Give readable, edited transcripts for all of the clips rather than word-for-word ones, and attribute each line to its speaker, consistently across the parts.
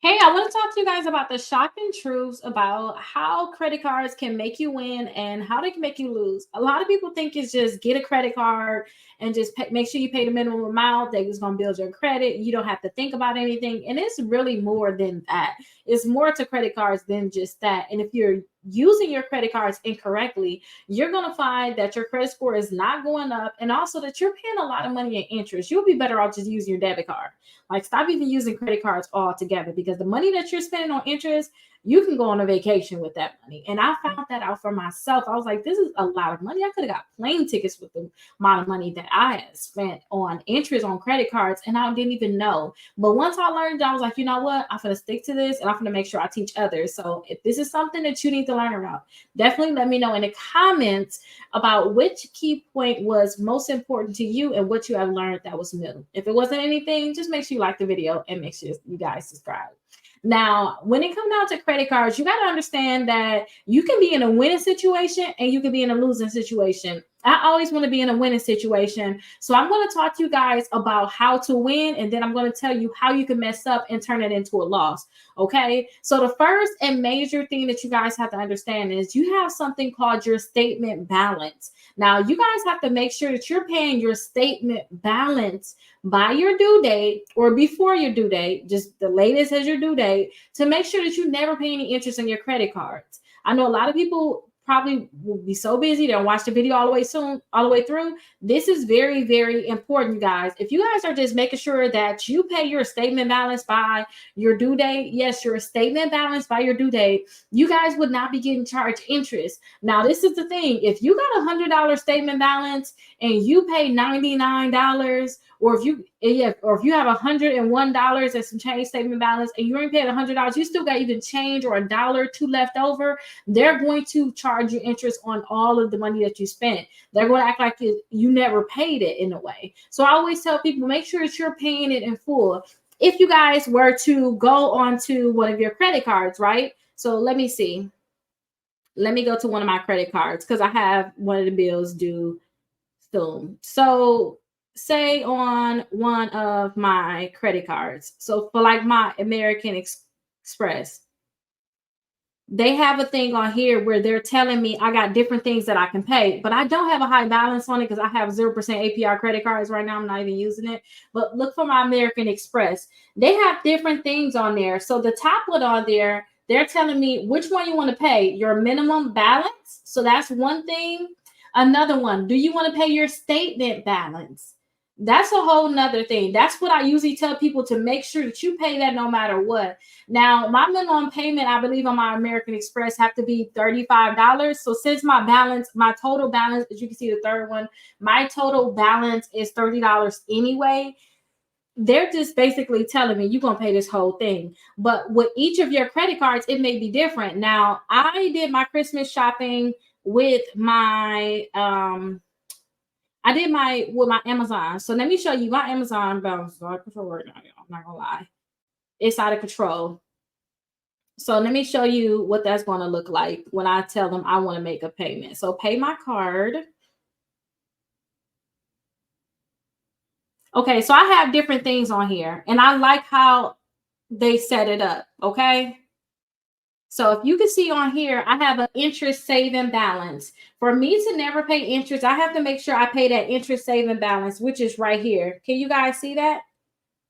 Speaker 1: Hey, I want to talk to you guys about the shocking truths about how credit cards can make you win and how they can make you lose. A lot of people think it's just get a credit card and just make sure you pay the minimum amount. They're just going to build your credit. You don't have to think about anything. And it's really more than that. It's more to credit cards than just that. And if you're using your credit cards incorrectly, you're going to find that your credit score is not going up and also that you're paying a lot of money in interest. You'll be better off just using your debit card. Like, stop even using credit cards altogether because the money that you're spending on interest, you can go on a vacation with that money. And I found that out for myself. I was like, this is a lot of money. I could have got plane tickets with the amount of money that I had spent on interest on credit cards, and I didn't even know. But once I learned, I was like, you know what? I'm going to stick to this and I'm going to make sure I teach others. So if this is something that you need to learn about, definitely let me know in the comments about which key point was most important to you and what you have learned that was new. If it wasn't anything, just make sure you like the video and make sure you guys subscribe. Now, when it comes down to credit cards, you got to understand that you can be in a winning situation and you can be in a losing situation. I always want to be in a winning situation. So I'm going to talk to you guys about how to win, and then I'm going to tell you how you can mess up and turn it into a loss. Okay. So the first and major thing that you guys have to understand is you have something called your statement balance. Now, you guys have to make sure that you're paying your statement balance by your due date or before your due date, just the latest as your due date, to make sure that you never pay any interest on your credit cards. I know a lot of people probably will be so busy they'll watch the video all the way through. This is very, very important, you guys. If you guys are just making sure that you pay your statement balance by your due date, yes, your statement balance by your due date, you guys would not be getting charged interest. Now, this is the thing. If you got $100 statement balance and you pay $99, or if you have $101 and some change statement balance and you ain't paying $100, you still got even change or $1 or $2 left over, they're going to charge you interest on all of the money that you spent. They're going to act like you never paid it in a way. So I always tell people, make sure that you're paying it in full. If you guys were to go onto one of your credit cards, right? So let me see. Let me go to one of my credit cards because I have one of the bills due soon. So say on one of my credit cards. So for like my American Express, they have a thing on here where they're telling me I got different things that I can pay, but I don't have a high balance on it because I have 0% APR credit cards right now. I'm not even using it. But look for my American Express. They have different things on there. So the top one on there, they're telling me which one you want to pay, your minimum balance. So that's one thing. Another one, do you want to pay your statement balance? That's a whole nother thing. That's what I usually tell people, to make sure that you pay that no matter what. Now, my minimum payment, I believe, on my American Express have to be $35. So since my total balance, as you can see the third one, my total balance is $30 anyway. They're just basically telling me you're going to pay this whole thing. But with each of your credit cards, it may be different. Now, I did my Christmas shopping with my with my Amazon. So let me show you my Amazon balance. I'm not gonna lie. It's out of control. So let me show you what that's going to look like when I tell them I want to make a payment. So pay my card. Okay, so I have different things on here and I like how they set it up. Okay. So if you can see on here, I have an interest saving balance. For me to never pay interest, I have to make sure I pay that interest saving balance, which is right here. Can you guys see that?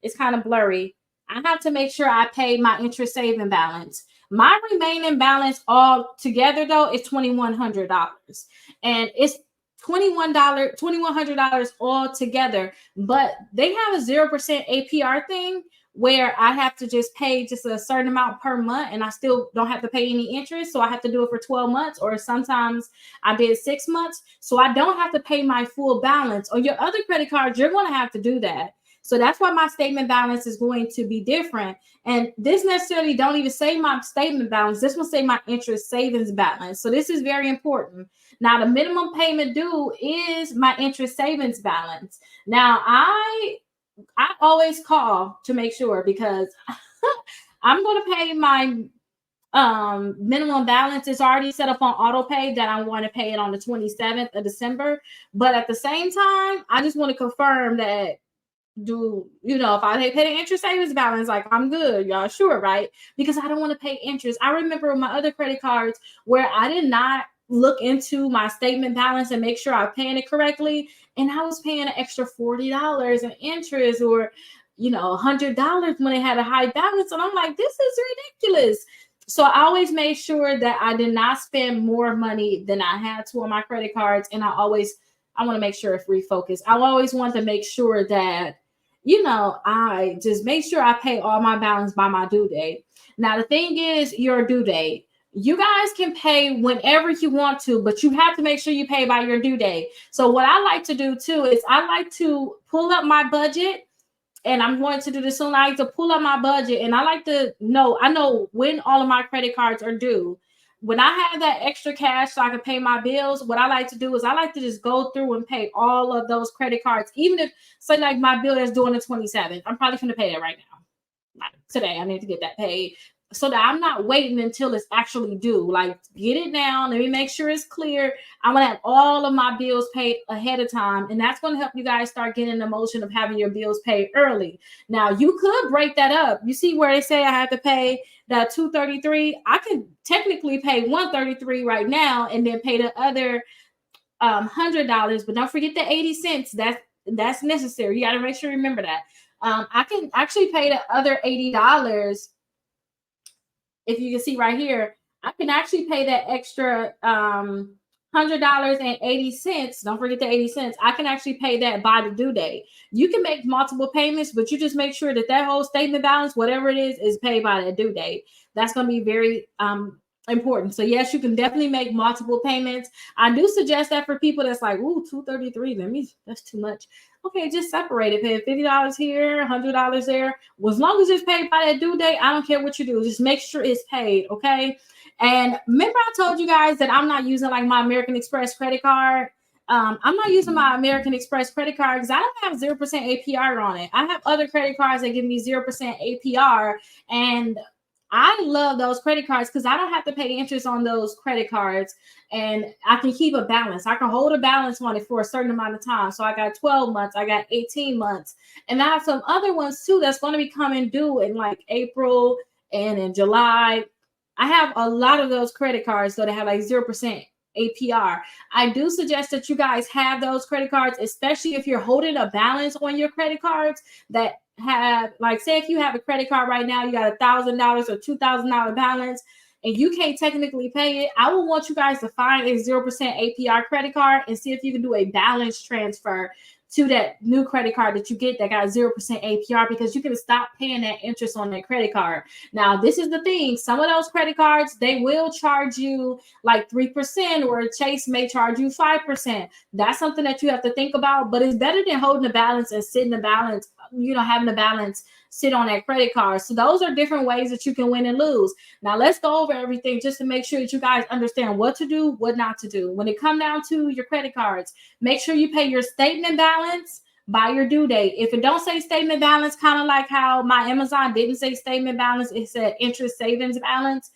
Speaker 1: It's kind of blurry. I have to make sure I pay my interest saving balance. My remaining balance all together though is $2,100, and it's $2,100 all together. But they have a 0% APR thing where I have to just pay just a certain amount per month and I still don't have to pay any interest. So I have to do it for 12 months, or sometimes I did 6 months. So I don't have to pay my full balance. On your other credit cards, you're going to have to do that. So that's why my statement balance is going to be different. And this necessarily don't even say my statement balance. This will say my interest savings balance. So this is very important. Now, the minimum payment due is my interest savings balance. Now, I always call to make sure, because I'm going to pay my minimum balance. Is already set up on auto pay that I want to pay it on the 27th of December. But at the same time, I just want to confirm that if I pay the interest savings balance, like I'm good, y'all sure, right? Because I don't want to pay interest. I remember my other credit cards where I did not look into my statement balance and make sure I'm paying it correctly. And I was paying an extra $40 in interest or, $100 when it had a high balance. And I'm like, this is ridiculous. So I always made sure that I did not spend more money than I had to on my credit cards. And I want to make sure it's refocused. I always want to make sure that, I just make sure I pay all my balance by my due date. Now, the thing is, your due date. You guys can pay whenever you want to, but you have to make sure you pay by your due date. So what I like to do too is I like to pull up my budget, and I'm going to do this soon. I like to pull up my budget, and I like to I know when all of my credit cards are due. When I have that extra cash so I can pay my bills, what I like to do is I like to just go through and pay all of those credit cards. Even if, say, like my bill is due on the 27th, I'm probably going to pay it right now. Like today, I need to get that paid so that I'm not waiting until it's actually due. Like, get it now. Let me make sure it's clear. I'm going to have all of my bills paid ahead of time. And that's going to help you guys start getting the motion of having your bills paid early. Now, you could break that up. You see where they say I have to pay that $233. I can technically pay $133 right now and then pay the other $100. But don't forget the 80 cents. That's necessary. You got to make sure you remember that. I can actually pay the other $80. If you can see right here, I can actually pay that extra $100.80. Don't forget the 80 cents. I can actually pay that by the due date. You can make multiple payments, but you just make sure that whole statement balance, whatever it is paid by the due date. That's going to be very important. So yes, you can definitely make multiple payments. I do suggest that for people that's like, ooh, $233. That's too much. Okay, just separate it. Pay $50 here, $100 there. Well, as long as it's paid by that due date, I don't care what you do. Just make sure it's paid, okay? And remember I told you guys that I'm not using like my American Express credit card. I'm not using my American Express credit card because I don't have 0% APR on it. I have other credit cards that give me 0% APR, and I love those credit cards because I don't have to pay interest on those credit cards, and I can keep a balance. I can hold a balance on it for a certain amount of time. So I got 12 months, I got 18 months, and I have some other ones too that's going to be coming due in like April and in July. I have a lot of those credit cards that have like 0% APR. I do suggest that you guys have those credit cards, especially if you're holding a balance on your credit cards that have, like, say if you have a credit card right now, you got $1,000 or $2,000 balance and you can't technically pay it. I would want you guys to find a 0% APR credit card and see if you can do a balance transfer to that new credit card that you get that got 0% APR, because you can stop paying that interest on that credit card. Now, this is the thing. Some of those credit cards, they will charge you like 3%, or Chase may charge you 5%. That's something that you have to think about, but it's better than holding the balance and sitting the balance, having the balance sit on that credit card. So those are different ways that you can win and lose. Now, let's go over everything just to make sure that you guys understand what to do, what not to do. When it comes down to your credit cards, make sure you pay your statement balance by your due date. If it don't say statement balance, kind of like how my Amazon didn't say statement balance, it said interest savings balance.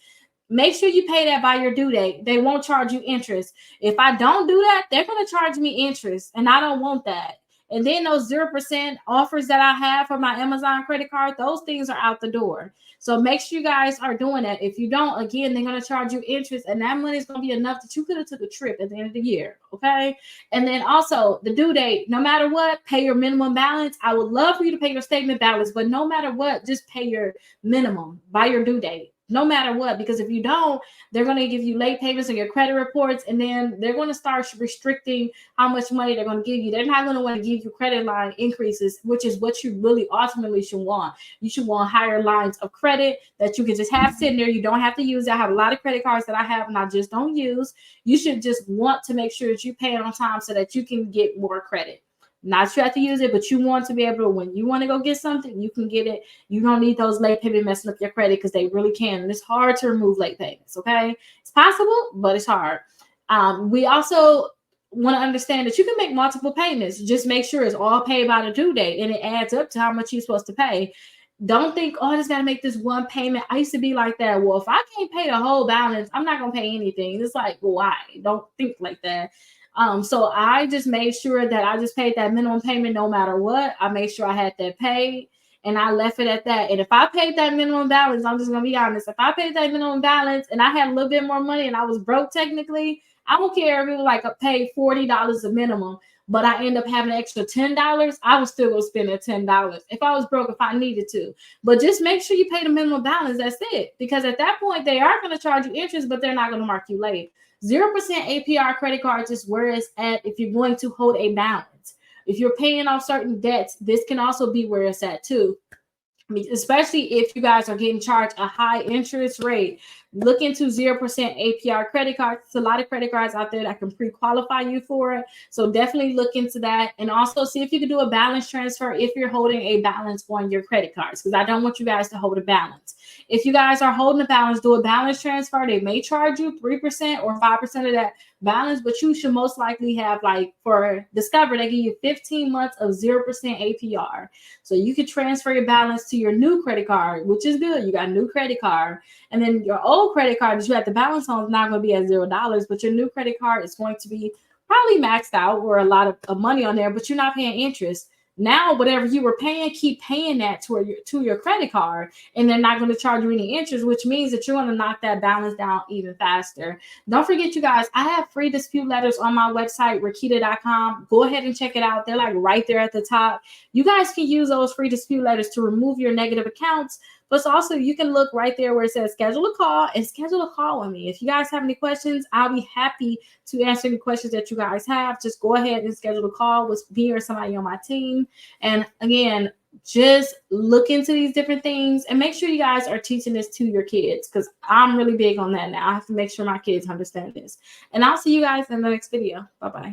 Speaker 1: Make sure you pay that by your due date. They won't charge you interest. If I don't do that, they're going to charge me interest, and I don't want that. And then those 0% offers that I have for my Amazon credit card, those things are out the door. So make sure you guys are doing that. If you don't, again, they're going to charge you interest, and that money is going to be enough that you could have took a trip at the end of the year, okay? And then also the due date, no matter what, pay your minimum balance. I would love for you to pay your statement balance, but no matter what, just pay your minimum by your due date. No matter what, because if you don't, they're going to give you late payments on your credit reports, and then they're going to start restricting how much money they're going to give you. They're not going to want to give you credit line increases, which is what you really ultimately should want. You should want higher lines of credit that you can just have sitting there. You don't have to use. I have a lot of credit cards that I have and I just don't use. You should just want to make sure that you pay it on time so that you can get more credit. Not sure you have to use it, but you want to be able to, when you want to go get something, you can get it. You don't need those late payments messing up your credit, because they really can. And it's hard to remove late payments, okay? It's possible, but it's hard. We also want to understand that you can make multiple payments. Just make sure it's all paid by the due date, and it adds up to how much you're supposed to pay. Don't think, oh, I just got to make this one payment. I used to be like that. Well, if I can't pay the whole balance, I'm not going to pay anything. It's like, why? Don't think like that. So I just made sure that I just paid that minimum payment no matter what. I made sure I had that paid and I left it at that. And if I paid that minimum balance, I'm just gonna be honest. If I paid that minimum balance and I had a little bit more money and I was broke technically, I don't care if it was like I paid $40 a minimum, but I end up having an extra $10, I was still gonna spend that $10 if I was broke if I needed to. But just make sure you pay the minimum balance. That's it. Because at that point they are gonna charge you interest, but they're not gonna mark you late. 0% APR credit cards is where it's at if you're going to hold a balance. If you're paying off certain debts, this can also be where it's at too. Especially if you guys are getting charged a high interest rate, look into 0% APR credit cards. There's a lot of credit cards out there that can pre-qualify you for it. So definitely look into that. And also see if you can do a balance transfer if you're holding a balance on your credit cards, because I don't want you guys to hold a balance. If you guys are holding a balance, do a balance transfer. They may charge you 3% or 5% of that balance, but you should most likely have, like for Discover, they give you 15 months of 0% APR. So you can transfer your balance to your new credit card, which is good. You got a new credit card. And then your old credit card that you had the balance on is not going to be at $0, but your new credit card is going to be probably maxed out or a lot of money on there, but you're not paying interest. Now, whatever you were paying, keep paying that to your credit card, and they're not going to charge you any interest, which means that you're going to knock that balance down even faster. Don't forget, you guys, I have free dispute letters on my website, Rickita.com. Go ahead and check it out. They're like right there at the top. You guys can use those free dispute letters to remove your negative accounts. But also, you can look right there where it says schedule a call and schedule a call with me. If you guys have any questions, I'll be happy to answer any questions that you guys have. Just go ahead and schedule a call with me or somebody on my team. And again, just look into these different things and make sure you guys are teaching this to your kids, because I'm really big on that now. I have to make sure my kids understand this. And I'll see you guys in the next video. Bye-bye.